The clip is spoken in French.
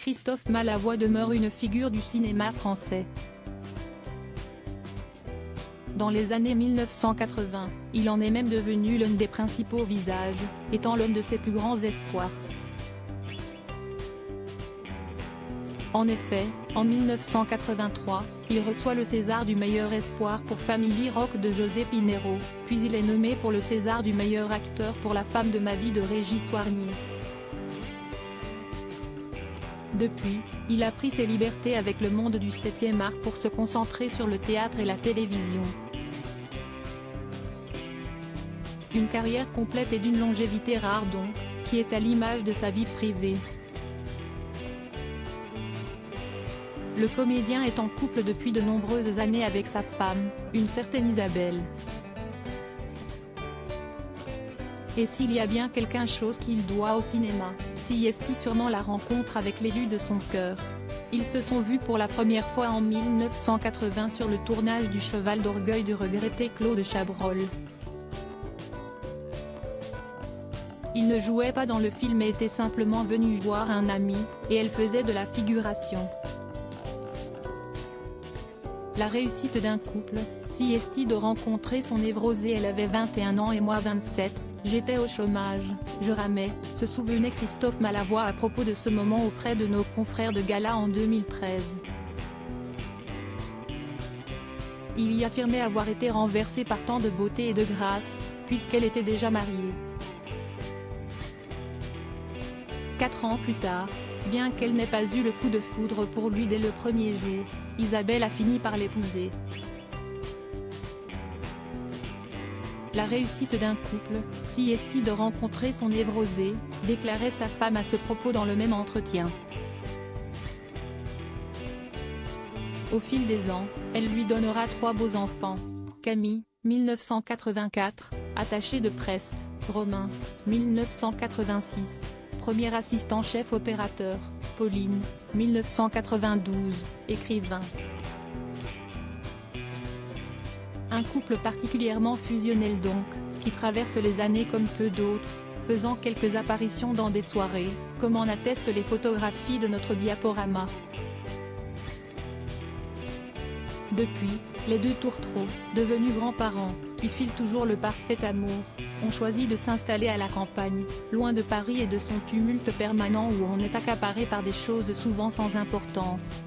Christophe Malavoie demeure une figure du cinéma français. Dans les années 1980, il en est même devenu l'un des principaux visages, étant l'un de ses plus grands espoirs. En effet, en 1983, il reçoit le César du meilleur espoir pour Family Rock de José Pinheiro, puis il est nommé pour le César du meilleur acteur pour La femme de ma vie de Régis Warnier. Depuis, il a pris ses libertés avec le monde du 7e art pour se concentrer sur le théâtre et la télévision. Une carrière complète et d'une longévité rare donc, qui est à l'image de sa vie privée. Le comédien est en couple depuis de nombreuses années avec sa femme, une certaine Isabelle. Et s'il y a bien quelque chose qu'il doit au cinéma, c'est sûrement la rencontre avec l'élu de son cœur. Ils se sont vus pour la première fois en 1980 sur le tournage du Cheval d'orgueil du regretté Claude Chabrol. Il ne jouait pas dans le film et était simplement venu voir un ami, et elle faisait de la figuration. La réussite d'un couple, si de rencontrer son névrosé. Elle avait 21 ans et moi 27, j'étais au chômage, je ramais, se souvenait Christophe Malavoie à propos de ce moment auprès de nos confrères de gala en 2013. Il y affirmait avoir été renversé par tant de beauté et de grâce, puisqu'elle était déjà mariée. 4 ans plus tard, bien qu'elle n'ait pas eu le coup de foudre pour lui dès le premier jour, Isabelle a fini par l'épouser. La réussite d'un couple, si de rencontrer son névrosé, déclarait sa femme à ce propos dans le même entretien. Au fil des ans, elle lui donnera 3 beaux enfants. Camille, 1984, attaché de presse, Romain, 1986, premier assistant chef opérateur, Pauline, 1992, écrivain. Un couple particulièrement fusionnel donc, qui traverse les années comme peu d'autres, faisant quelques apparitions dans des soirées, comme en attestent les photographies de notre diaporama. Depuis, les deux tourtereaux, devenus grands-parents, qui filent toujours le parfait amour, ont choisi de s'installer à la campagne, loin de Paris et de son tumulte permanent où on est accaparé par des choses souvent sans importance.